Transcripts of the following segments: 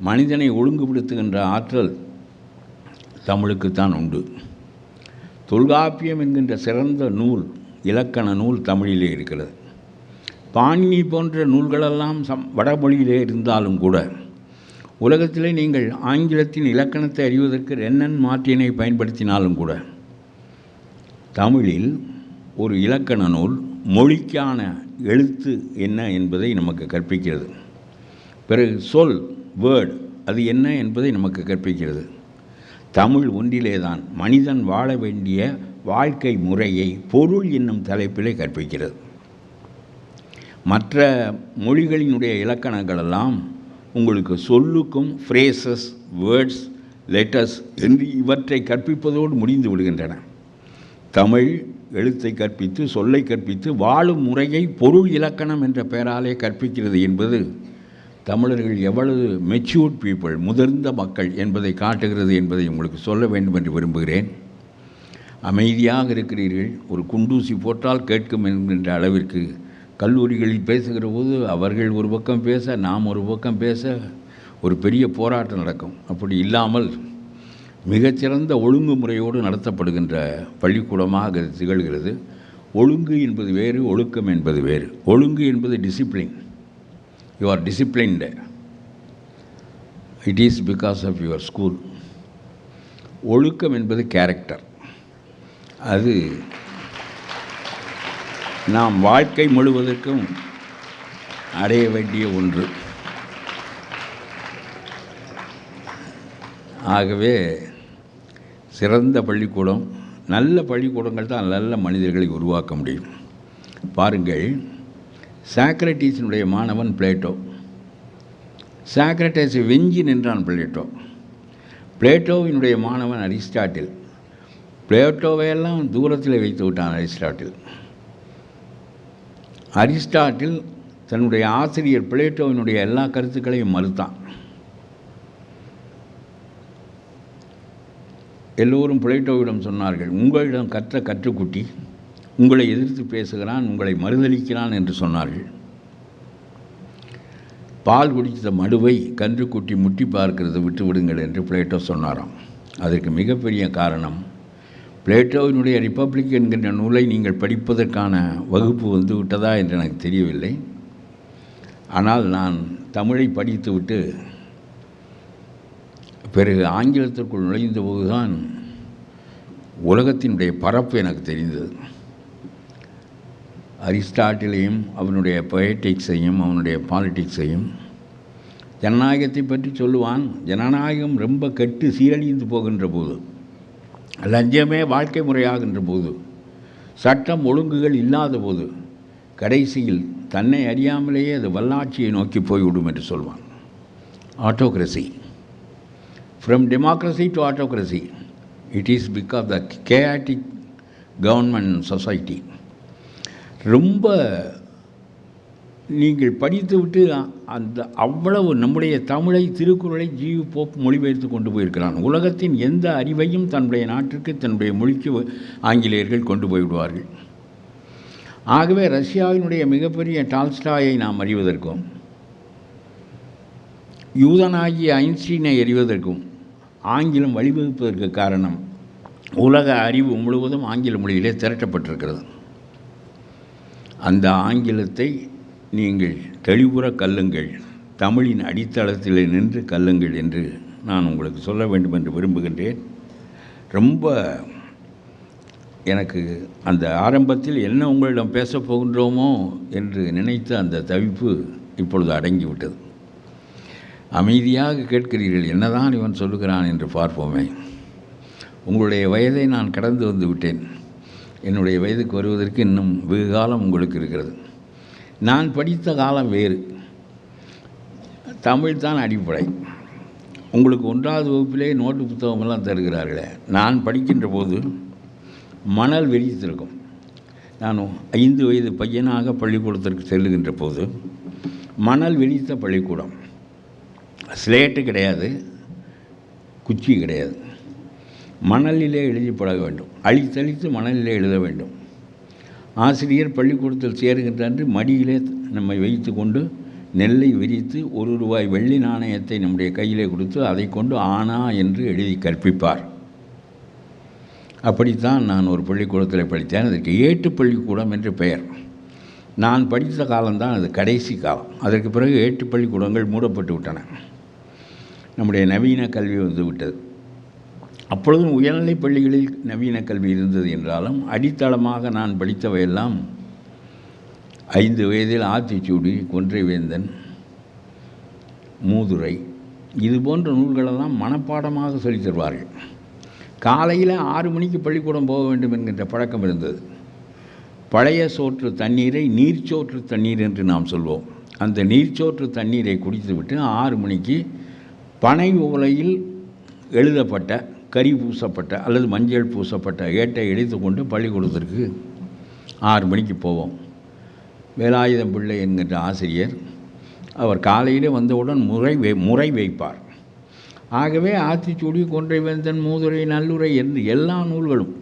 மனிதனை ஒழுங்குபடுத்துகின்ற ஆற்றல் தமிழுக்குத்தான் உண்டு. தொல்காப்பியம் என்கின்ற சிறந்த நூல், இலக்கண நூல் தமிழிலே இருக்கிறது. பாணினி போன்ற நூல்களெல்லாம் வடமொழியிலே இருந்தாலும் கூட உலகத்திலே நீங்கள் ஆங்கிலத்தின் இலக்கணத்தை அறிவதற்கு ரென்னன் மார்ட்டினை பயன்படுத்தினாலும் கூட தமிழில் ஒரு இலக்கண நூல் மொழிக்கான எழுத்து என்ன என்பதை நமக்கு கற்பிக்கிறது. பிறகு சொல், வேர்டு, அது என்ன என்பதை நமக்கு கற்பிக்கிறது. தமிழ் ஒன்றிலே தான் மனிதன் வாழ வேண்டிய வாழ்க்கை முறையை பொருள் என்னும் தலைப்பிலே கற்பிக்கிறது. மற்ற மொழிகளினுடைய இலக்கணங்களெல்லாம் உங்களுக்கு சொல்லுக்கும் ஃப்ரேசஸ், வேர்ட்ஸ், லெட்டர்ஸ் என்று இவற்றை கற்பிப்பதோடு முடிந்து விடுகின்றன. தமிழ் எழுத்தை கற்பித்து, சொல்லை கற்பித்து, வாழும் முறையை பொருள் இலக்கணம் என்ற பெயராலே கற்பிக்கிறது என்பது தமிழர்கள் எவ்வளவு மெச்சூர்ட் பீப்புள், முதிர்ந்த மக்கள் என்பதை காட்டுகிறது என்பதை உங்களுக்கு சொல்ல வேண்டும் என்று விரும்புகிறேன். அமைதியாக இருக்கிறீர்கள். ஒரு குண்டூசி போட்டால் கேட்கும் என்கின்ற அளவிற்கு கல்லூரிகளில் பேசுகிற போது அவர்கள் ஒரு பக்கம் பேச, நாம் ஒரு பக்கம் பேச ஒரு பெரிய போராட்டம் நடக்கும். அப்படி இல்லாமல் மிகச்சிறந்த ஒழுங்குமுறையோடு நடத்தப்படுகின்ற பள்ளிக்கூடமாக திகழ்கிறது. ஒழுங்கு என்பது வேறு, ஒழுக்கம் என்பது வேறு. ஒழுங்கு என்பது discipline. You are disciplined. It is because of your school. ஒழுக்கம் என்பது கேரக்டர். அது நாம் வாழ்க்கை முழுவதற்கும் அடைய வேண்டிய ஒன்று. ஆகவே சிறந்த பள்ளிக்கூடம், நல்ல பள்ளிக்கூடங்கள் தான் நல்ல மனிதர்களை உருவாக்க முடியும். பாருங்கள், சாக்ரட்டீஸினுடைய மாணவன் பிளேட்டோ. சாக்ரட்டீஸை வெஞ்சி நின்றான் பிளேட்டோ. பிளேட்டோவினுடைய மாணவன் அரிஸ்டாட்டில். பிளேட்டோவையெல்லாம் தூரத்தில் வைத்து விட்டான் அரிஸ்டாட்டில். அரிஸ்டாட்டில் தன்னுடைய ஆசிரியர் பிளேட்டோவினுடைய எல்லா கருத்துக்களையும் மறுத்தான். எல்லோரும் பிளேட்டோவிடம் சொன்னார்கள், உங்களிடம் கற்ற கற்றுக்குட்டி உங்களை எதிர்த்து பேசுகிறான், உங்களை மறுதளிக்கிறான் என்று சொன்னார்கள். பால் குடித்த மடுவை கன்றுக்குட்டி முட்டி பார்க்கிறது, விட்டு விடுங்கள் என்று பிளேட்டோ சொன்னாராம். அதற்கு மிகப்பெரிய காரணம், பிளேட்டோவினுடைய ரிப்பப்ளிக் என்கின்ற நூலை நீங்கள் படிப்பதற்கான வகுப்பு வந்து விட்டதா என்று எனக்கு தெரியவில்லை. ஆனால் நான் தமிழை படித்துவிட்டு பிறகு ஆங்கிலத்திற்குள் நுழைந்தபோது தான் உலகத்தினுடைய பரப்பு எனக்கு தெரிந்தது. அரிஸ்டாட்டிலையும் அவனுடைய பொயட்டிக்ஸையும் அவனுடைய பாலிட்டிக்ஸையும், ஜனநாயகத்தை பற்றி சொல்லுவான். ஜனநாயகம் ரொம்ப கெட்டு சீரழிந்து போகின்ற போது, லஞ்சமே வாழ்க்கை முறையாகின்ற போது, சட்டம் ஒழுங்குகள் இல்லாத போது, கடைசியில் தன்னை அறியாமலேயே அது வல்லாட்சியை நோக்கி போய்விடும் என்று சொல்வான். Autocracy. From democracy to autocracy. It is because the chaotic government society. ரொம்ப நீங்கள் படித்துவிட்டு அந்த அவ்வளவு நம்முடைய தமிழை, திருக்குறளை ஜியு போப் மொழிபெயர்த்து கொண்டு போயிருக்கிறான். உலகத்தின் எந்த அறிவையும் தன்னுடைய நாட்டிற்கு, தன்னுடைய மொழிக்கு ஆங்கிலேயர்கள் கொண்டு போய்விடுவார்கள். ஆகவே ரஷ்யாவினுடைய மிகப்பெரிய டால்ஸ்டாயை நாம் அறிவதற்கும், யூதனாகிய ஐன்ஸ்டீனை அறிவதற்கும் ஆங்கிலம் வழிவகுப்பதற்கு காரணம், உலக அறிவு முழுவதும் ஆங்கில மொழியிலே திரட்டப்பட்டிருக்கிறது. அந்த ஆங்கிலத்தை நீங்கள் தெளிவுற கல்லுங்கள், தமிழின் அடித்தளத்தில் நின்று கல்லுங்கள் என்று நான் உங்களுக்கு சொல்ல வேண்டும் என்று விரும்புகின்றேன். ரொம்ப எனக்கு அந்த ஆரம்பத்தில் என்ன உங்களிடம் பேசப் போகின்றோமோ என்று நினைத்த அந்த தவிப்பு இப்பொழுது அடங்கிவிட்டது. அமைதியாக கேட்கிறீர்கள், என்னதான் இவன் சொல்லுகிறான் என்று பார்ப்போமே. உங்களுடைய வயதை நான் கடந்து வந்து விட்டேன். என்னுடைய வயதுக்கு வருவதற்கு இன்னும் வெகு காலம் உங்களுக்கு இருக்கிறது. நான் படித்த காலம் வேறு. தமிழ் தான் அடிப்படை. உங்களுக்கு 1வது வகுப்பிலே நோட்டு புத்தகமெல்லாம் தருகிறார்களே, நான் படிக்கின்ற போது மணல் வெடித்திருக்கும். நான் 5 வயது பையனாக பள்ளிக்கூடத்திற்கு செல்லுகின்ற போது மணல் வெடித்த பள்ளிக்கூடம். ஸ்லேட்டு கிடையாது, குச்சி கிடையாது. மணலிலே எழுதி பழக வேண்டும். அழித்தழித்து மணலிலே எழுத வேண்டும். ஆசிரியர் பள்ளிக்கூடத்தில் சேருகின்ற அன்று மடியிலே நம்மை வைத்து கொண்டு நெல்லை விரித்து ₹1 வெள்ளி நாணயத்தை நம்முடைய கையிலே கொடுத்து அதை கொண்டு ஆனா என்று எழுதி கற்பிப்பார். அப்படித்தான் நான் ஒரு பள்ளிக்கூடத்தில் படித்தேன். அதற்கு ஏட்டுப் பள்ளிக்கூடம் என்று பெயர். நான் படித்த காலம்தான் அது கடைசி காலம். அதற்கு பிறகு ஏட்டுப் பள்ளிக்கூடங்கள் மூடப்பட்டு விட்டன. நம்முடைய நவீன கல்வி வந்து விட்டது. அப்பொழுதும் உயர்நிலைப் பள்ளிகளில் நவீன கல்வி இருந்தது என்றாலும் அடித்தளமாக நான் படித்தவையெல்லாம் 5 வயதில் ஆத்திச்சூடி, கொன்றைவேந்தன், மூதுரை இது போன்ற நூல்களெல்லாம் மனப்பாடமாக சொல்லித் தருவார்கள். காலையில் 6 மணிக்கு பள்ளிக்கூடம் போக வேண்டும் என்கின்ற பழக்கம் இருந்தது. பழைய சோற்று தண்ணீரை நீர்ச்சோற்று தண்ணீர் என்று நாம் சொல்வோம். அந்த நீர்ச்சோற்று தண்ணீரை குடித்துவிட்டு 6 மணிக்கு பனை ஓலையில் எழுதப்பட்ட கரி பூசப்பட்ட அல்லது மஞ்சள் பூசப்பட்ட ஏட்டை எடுத்து கொண்டு பள்ளிக்கூடத்திற்கு 6 மணிக்கு போவோம். வேலாயுதம் பிள்ளை என்கின்ற ஆசிரியர் அவர் காலையிலே வந்தவுடன் முறை வைப்பார். ஆகவே ஆத்திச்சூடி, கொன்றைவேந்தன், மூதுரை, நல்லுரை என்று எல்லா நூல்களும்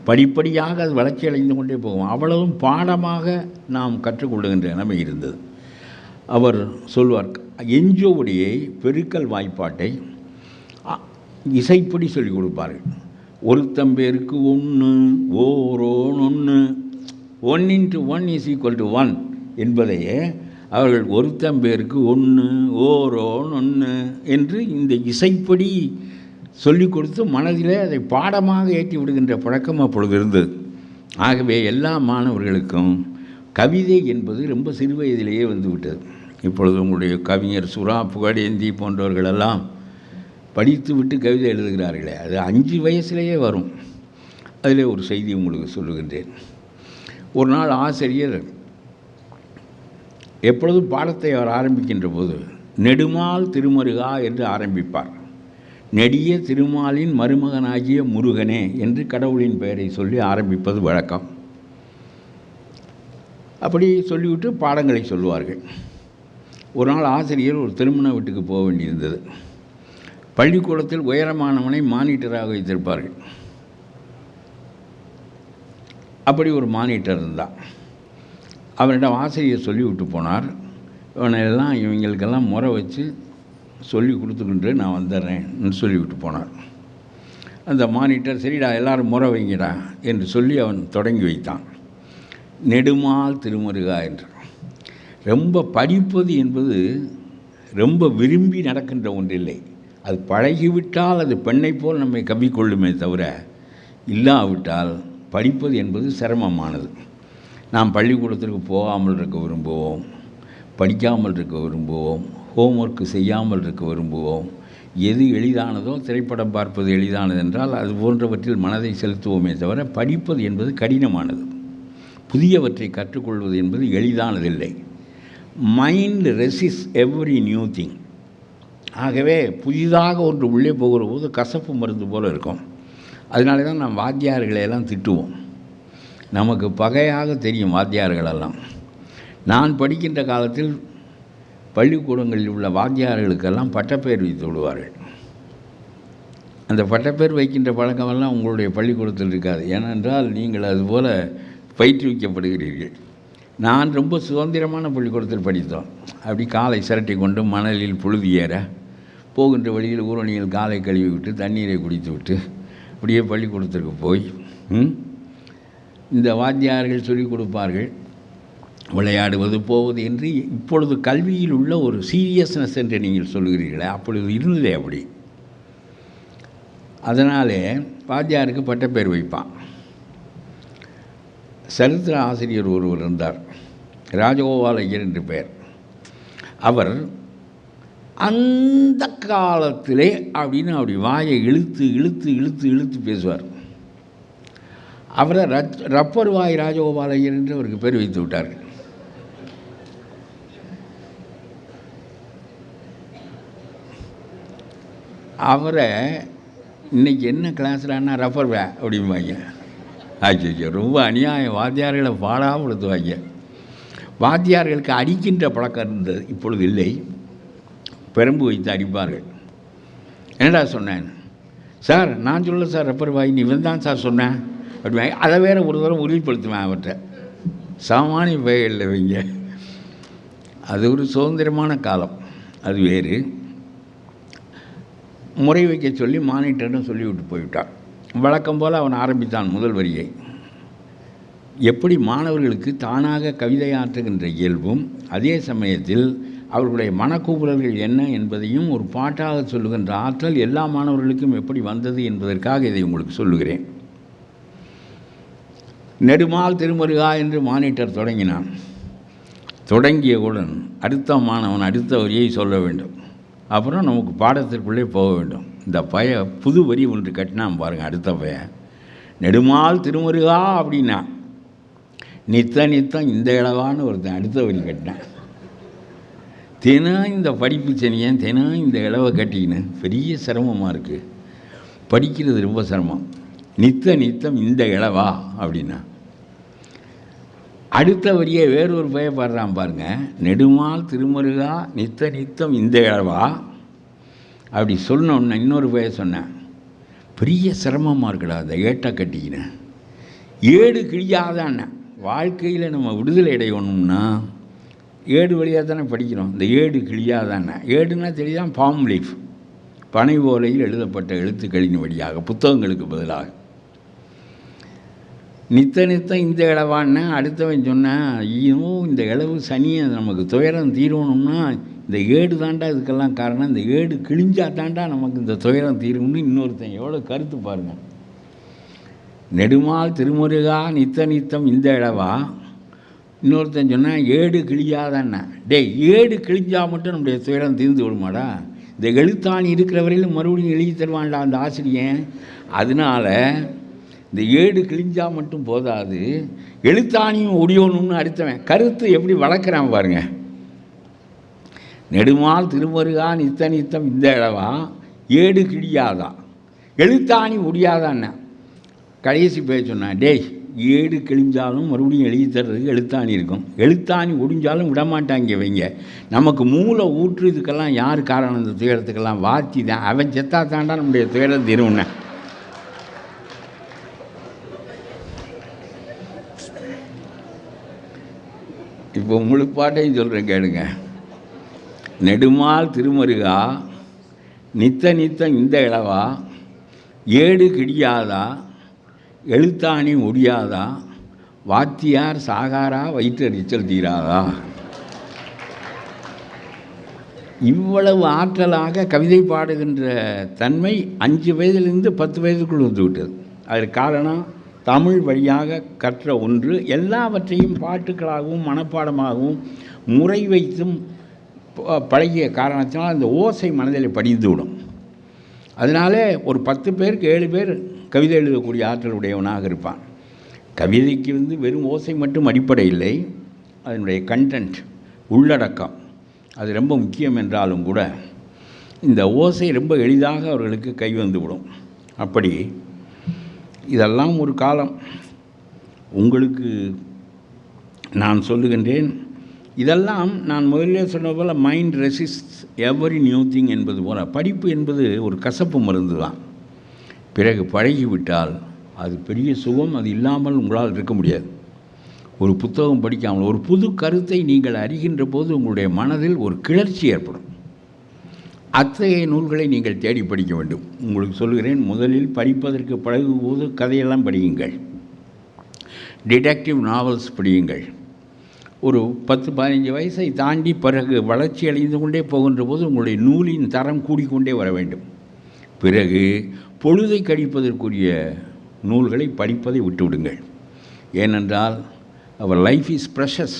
படிப்படியாக அது வளர்ச்சி அடைந்து கொண்டே போகும். அவ்வளவும் பாடமாக நாம் கற்றுக்கொள்ளுகின்ற நிலைமை இருந்தது. அவர் சொல்வார், எஞ்சோவுடையை பெருக்கல் வாய்ப்பாட்டை இசைப்படி சொல்லிக் கொடுப்பார்கள். ஒருத்தம்பேருக்கு 1 ஓரோன் 1 1 × 1 = 1 என்பதையே அவர்கள் ஒருத்தம்பேருக்கு 1 ஓரோன் 1 என்று இந்த இசைப்படி சொல்லிக் கொடுத்து மனதிலே அதை பாடமாக ஏற்றி விடுகின்ற பழக்கம் அப்பொழுது இருந்தது. ஆகவே எல்லா மாணவர்களுக்கும் கவிதை என்பது ரொம்ப சிறு வயதிலேயே வந்துவிட்டது. இப்பொழுது உங்களுடைய கவிஞர் சுறா, புகழேந்தி போன்றவர்களெல்லாம் படித்து விட்டு கவிதை எழுதுகிறார்களே, அது 5 வயசுலேயே வரும். அதில் ஒரு செய்தி உங்களுக்கு சொல்லுகின்றேன். ஒரு நாள் ஆசிரியர் எப்பொழுதும் பாடத்தை அவர் ஆரம்பிக்கின்ற போது நெடுமால் திருமருகா என்று ஆரம்பிப்பார். நெடிய திருமாலின் மருமகனாகிய முருகனே என்று கடவுளின் பெயரை சொல்லி ஆரம்பிப்பது வழக்கம். அப்படி சொல்லிவிட்டு பாடங்களை சொல்லுவார்கள். ஒரு நாள் ஆசிரியர் ஒரு திருமண வீட்டுக்கு போக வேண்டியிருந்தது. பள்ளிக்கூடத்தில் உயரமானவனை மானிட்டராக வைத்திருப்பார்கள். அப்படி ஒரு மானிட்டர் இருந்தான். அவனிடம் ஆசிரியர் சொல்லிவிட்டு போனார், இவனெல்லாம் இவங்களுக்கெல்லாம் முறை வச்சு சொல்லி கொடுத்துக்கிட்டு நான் வந்துடுறேன்னு சொல்லிவிட்டு போனார். அந்த மானிட்டர் சரிடா எல்லாரும் முறை வைங்கடா என்று சொல்லி அவன் தொடங்கி வைத்தான். நெடுமால் திருமருகா என்று. ரொம்ப படிப்பது என்பது ரொம்ப விரும்பி நடக்கின்ற ஒன்றில்லை. அது பழகிவிட்டால் அது பெண்ணை போல் நம்மை கவ்விக்கொள்ளுமே தவிர, இல்லாவிட்டால் படிப்பது என்பது சிரமமானது. நாம் பள்ளிக்கூடத்திற்கு போகாமல் இருக்க விரும்புவோம், படிக்காமல் இருக்க விரும்புவோம், ஹோம்ஒர்க்கு செய்யாமல் இருக்க விரும்புவோம். எது எளிதானதோ, திரைப்படம் பார்ப்பது எளிதானது என்றால் அது போன்றவற்றில் மனதை செலுத்துவோமே தவிர, படிப்பது என்பது கடினமானது. புதியவற்றை கற்றுக்கொள்வது என்பது எளிதானதில்லை. Mind resist every new thing. ஆகவே புதிதாக ஒன்று உள்ளே போகிற போது கசப்பு மருந்து போல் இருக்கும். அதனால தான் நாம் வாத்தியார்களையெல்லாம் திட்டுவோம். நமக்கு பகையாக தெரியும் வாத்தியார்களெல்லாம். நான் படிக்கின்ற காலத்தில் பள்ளிக்கூடங்களில் உள்ள வாத்தியார்களுக்கெல்லாம் பட்டப்பெயர் வைத்து விடுவார்கள். அந்த பட்டப்பெயர் வைக்கின்ற பழக்கமெல்லாம் உங்களுடைய பள்ளிக்கூடத்தில் இருக்காது. ஏனென்றால் நீங்கள் அதுபோல் பயிற்றுவிக்கப்படுகிறீர்கள். நான் ரொம்ப சுதந்திரமான பள்ளிக்கூடத்தில் படித்தோம். அப்படி காலை சிரட்டி கொண்டு மணலில் புழுதி ஏற, போகின்ற வழியில் ஊரணியில் காலை கழுவி விட்டு தண்ணீரை குடித்து விட்டு அப்படியே பள்ளிக்கூடத்திற்கு போய் இந்த வாத்தியார்கள் சொல்லிக் கொடுப்பார்கள். விளையாடுவது, போவது என்று இப்பொழுது கல்வியில் உள்ள ஒரு சீரியஸ்னஸ் என்று நீங்கள் சொல்கிறீர்களே, அப்பொழுது இருந்ததே அப்படி. அதனாலே வாத்தியாருக்கு பட்டப்பேர் வைப்பான். சரித்திர ஆசிரியர் ஒருவர் இருந்தார், ராஜகோபால் ஐயர் என்று பெயர். அவர் அந்த காலத்திலே அப்படின்னு அப்படி வாயை இழுத்து இழுத்து இழுத்து இழுத்து பேசுவார். அவரை ரப்பர் வாய் ராஜகோபால் ஐயர் என்று அவருக்கு பேர் வைத்து விட்டார்கள். அவரை இன்றைக்கி என்ன கிளாஸ்லன்னா ரப்பர் வே அப்படிம்பாங்க. ஆச்சு, ரொம்ப அநியாயம். வாத்தியார்களை பாடாப்படுத்துவாங்க. வாத்தியார்களுக்கு அடிக்கின்ற பழக்கம் இருந்தது, இப்பொழுது இல்லை. பெரம்பு வைத்து அடிப்பார்கள். என்னடா சொன்னேன் சார்? நான் சொல்ல சார் ரப்பர் வாய், நீ தான் சார் சொன்னேன் அப்படி. அதை வேறு ஒரு தடவை உறுதிப்படுத்துவேன் அவர்கிட்ட. சாமானிய பெயரில் வைங்க. அது ஒரு சுதந்திரமான காலம், அது வேறு. முறை வைக்க சொல்லி மானிட்டர்னு சொல்லிவிட்டு போய்விட்டான். வழக்கம் போல் அவன் ஆரம்பித்தான் முதல் வரியை. எப்படி மாணவர்களுக்கு தானாக கவிதை ஆற்றுகின்ற இயல்பும் அதே சமயத்தில் அவர்களுடைய மனக்கூறல்கள் என்ன என்பதையும் ஒரு பாட்டாக சொல்லுகின்ற ஆற்றல் எல்லா மாணவர்களுக்கும் எப்படி வந்தது என்பதற்காக இதை உங்களுக்கு சொல்லுகிறேன். நெடுமால் திருமருகா என்று மானிட்டர் தொடங்கினான். தொடங்கியவுடன் அடுத்த மாணவன் அடுத்த வரியை சொல்ல வேண்டும். அப்புறம் நமக்கு பாடத்திற்குள்ளே போக வேண்டும். இந்த புது வரி ஒன்று கட்டினான் பாருங்கள். அடுத்த நெடுமால் திருமருகா அப்படின்னா நித்தம் இந்த இளவான்னு ஒருத்தன் அடுத்த வரி கட்டினேன். தினம் இந்த படிப்பு சனியன் தினம் இந்த இளவை கட்டிக்கின்னு பெரிய சிரமமாக இருக்குது. படிக்கிறது ரொம்ப சிரமம். நித்தம் இந்த இளவா அப்படின்னா அடுத்த வரியை வேறொரு பாடுறான் பாருங்க. நெடுமால் திருமருகா நித்தம் இந்த இளவா அப்படி சொன்னோன்னு இன்னொரு சொன்னேன். பெரிய சிரமமாக இருக்குடா அந்த ஏட்டை கட்டிக்கினேன். ஏடு கிழியாதான்னு வாழ்க்கையில் நம்ம விடுதலை அடையணும்னா ஏடு வழியாக தானே படிக்கிறோம். இந்த ஏடு கிழியாதானே. ஏடுன்னா தெரியாதான் பாம் லீஃப், பனை ஓலையில் எழுதப்பட்ட எழுத்துக்களின் வழியாக புத்தகங்களுக்கு பதிலாக. நித்தம் இந்த இளவான்னா அடுத்தவன் சொன்னேன், ஐயோ இந்த இளவு சனியை நமக்கு துயரம் தீரணும்னா இந்த ஏடு தாண்டா இதுக்கெல்லாம் காரணம். இந்த ஏடு கிழிஞ்சா தாண்டா நமக்கு இந்த துயரம் தீரும்னு இன்னொருத்தன் எவ்வளோ கருத்து பாருங்கள். நெடுமால் திருமுருகா நித்தம் இந்த இளவா. இன்னொருத்தன் சொன்னால் ஏடு கிழியாதான்னா. ஏடு கிழிஞ்சா மட்டும் நம்முடைய துயரம் தீர்ந்து விடுமாடா. இந்த எழுத்தாணி இருக்கிற வரையிலும் மறுபடியும் எழுதி தருவான்டா அந்த ஆசிரியன். அதனால் இந்த ஏடு கிழிஞ்சால் மட்டும் போதாது, எழுத்தாணியும் ஒடியணும்னு அடுத்தவன் கருத்து எப்படி வளர்க்குறான் பாருங்க. நெடுமால் திருமருகா நித்தம் இந்த இளவா, ஏடு கிழியாதா, எழுத்தாணி ஒடியாதான்னா. கடைசி பேர் சொன்னான், ஏடு கிழிஞ்சாலும் மறுபடியும் எழுதி தர்றதுக்கு எழுத்தாணி இருக்கும். எழுத்தாணி ஒடிஞ்சாலும் விடமாட்டாங்க வைங்க. நமக்கு மூளை ஊற்று இதுக்கெல்லாம் யார் காரணம்? இந்த துயரத்துக்கெல்லாம் வாத்தி தான். அவன் செத்தா தாண்டா நம்முடைய துயரம் தீரும்னு. இப்போ உங்களுக்கு பாட்டையும் சொல்கிறேன் கேளுங்க. நெடுமால் திருமருகா நித்தம் இந்த இளவா, ஏடு கிழியாதா, எழுத்தாணி ஒடியாதா, வாத்தியார் சாகாரா, வயிற்றெரிச்சல் தீராதா. இவ்வளவு ஆற்றலாக கவிதை பாடுகின்ற தன்மை 5 வயதிலிருந்து 10 வயதுக்குள் வந்துவிட்டது. அதற்கு காரணம் தமிழ் வழியாக கற்ற ஒன்று. எல்லாவற்றையும் பாட்டுக்களாகவும் மனப்பாடமாகவும் முறை வைத்தும் பழகிய காரணத்தினால் அந்த ஓசை மனதில் படிந்துவிடும். அதனாலே ஒரு 10 பேருக்கு 7 பேர் கவிதை எழுதக்கூடிய ஆற்றல் உடையவனாக இருப்பான். கவிதைக்கு வெறும் ஓசை மட்டும் அடிப்படை இல்லை, அதனுடைய கண்டென்ட், உள்ளடக்கம் அது ரொம்ப முக்கியம் என்றாலும் கூட இந்த ஓசை ரொம்ப எளிதாக அவர்களுக்கு கை வந்துவிடும். அப்படி இதெல்லாம் ஒரு காலம். உங்களுக்கு நான் சொல்லுகின்றேன், இதெல்லாம் நான் முதலிலே சொன்ன போல் mind resist every new thing என்பது போல் படிப்பு என்பது ஒரு கசப்பு மருந்து தான். பிறகு பழகிவிட்டால் அது பெரிய சுகம். அது இல்லாமல் உங்களால் இருக்க முடியாது. ஒரு புத்தகம் படிக்காமல் ஒரு புது கருத்தை நீங்கள் அறிகின்ற போது உங்களுடைய மனதில் ஒரு கிளர்ச்சி ஏற்படும். அத்தகைய நூல்களை நீங்கள் தேடி படிக்க வேண்டும். உங்களுக்கு சொல்கிறேன், முதலில் படிப்பதற்கு பழகும் போது கதையெல்லாம் படியுங்கள், டிடெக்டிவ் நாவல்ஸ் படியுங்கள். ஒரு 10-15 வயசை தாண்டி பிறகு வளர்ச்சி அடைந்து கொண்டே போகின்ற போது உங்களுடைய நூலின் தரம் கூடிக்கொண்டே வர வேண்டும். பிறகு பொழுதை கழிப்பதற்குரிய நூல்களை படிப்பதை விட்டுவிடுங்கள். ஏனென்றால் அவர் லைஃப் இஸ் ப்ரெஷஸ்,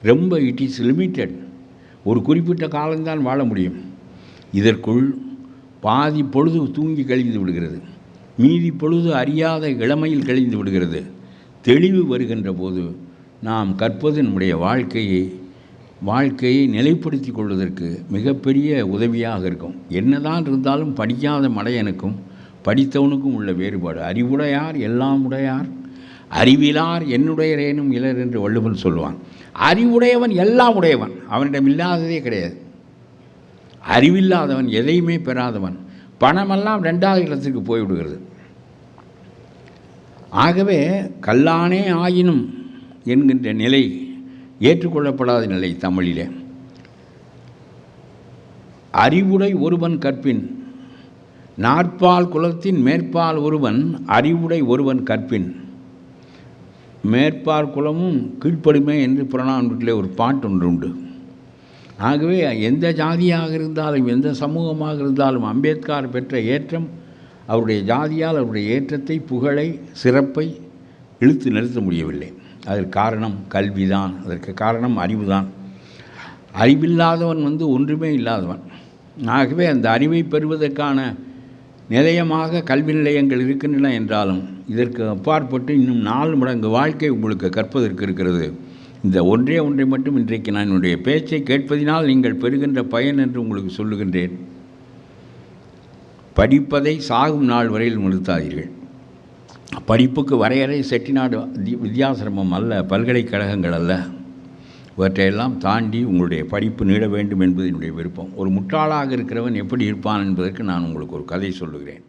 ரொம்ப இட் இஸ் லிமிட்டட். ஒரு குறிப்பிட்ட காலம்தான் வாழ முடியும். இதற்குள் பாதி பொழுது தூங்கி கழிந்து விடுகிறது, மீதி பொழுது அறியாத இளமையில் கழிந்து விடுகிறது. தெளிவு வருகின்ற போது நாம் கற்பது நம்முடைய வாழ்க்கையை நிலைப்படுத்தி கொள்வதற்கு மிகப்பெரிய உதவியாக இருக்கும். என்னதான் இருந்தாலும் படிக்காத மடையனுக்கும் படித்தவனுக்கும் உள்ள வேறுபாடு. அறிவுடையார் எல்லாம் உடையார், அறிவிலார் என்னுடையரேனும் இலர் என்று வள்ளுவன் சொல்லுவான். அறிவுடையவன் எல்லாம் உடையவன், அவனிடம் இல்லாததே கிடையாது. அறிவில்லாதவன் எதையுமே பெறாதவன். பணமெல்லாம் 2வது இடத்துக்கு போய்விடுகிறது. ஆகவே கல்லானே ஆயினும் என்கின்ற நிலை ஏற்றுக்கொள்ளப்படாத நிலை தமிழிலே. அறிவுடை ஒருவன் கற்பின், நாற்பால் குலத்தின் மேற்பால் ஒருவன் அறிவுடை ஒருவன் கற்பின். மேற்பால் குலமும் கீழ்ப்படுமே என்று புறநானூற்றிலே ஒரு பாட்டு ஒன்று உண்டு. ஆகவே எந்த ஜாதியாக இருந்தாலும் எந்த சமூகமாக இருந்தாலும் அம்பேத்கர் பெற்ற ஏற்றம் அவருடைய ஜாதியால் அவருடைய ஏற்றத்தை, புகழை, சிறப்பை இழுத்து நிறுத்த முடியவில்லை. அதற்கு காரணம் கல்விதான், அதற்கு காரணம் அறிவுதான். அறிவில்லாதவன் ஒன்றுமே இல்லாதவன். ஆகவே அந்த அறிவை பெறுவதற்கான நிலையமாக கல்வி நிலையங்கள் இருக்கின்றன என்றாலும் இதற்கு அப்பாற்பட்டு இன்னும் 4 மடங்கு வாழ்க்கை உங்களுக்கு கற்பதற்கு இருக்கிறது. இந்த ஒன்றை மட்டும் இன்றைக்கு நான் என்னுடைய பேச்சை கேட்பதினால் நீங்கள் பெறுகின்ற பயன் என்று உங்களுக்கு சொல்லுகின்றேன். படிப்பதை சாகும் நாள் வரையில் நிறுத்தாதீர்கள். படிப்புக்கு வரையறை செட்டிநாடு வித்யாசிரமம் அல்ல, பல்கலைக்கழகங்கள் அல்ல. இவற்றையெல்லாம் தாண்டி உங்களுடைய படிப்பு நீட வேண்டும் என்பது என்னுடைய விருப்பம். ஒரு முட்டாளாக இருக்கிறவன் எப்படி இருப்பான் என்பதற்கு நான் உங்களுக்கு ஒரு கதை சொல்லுகிறேன்.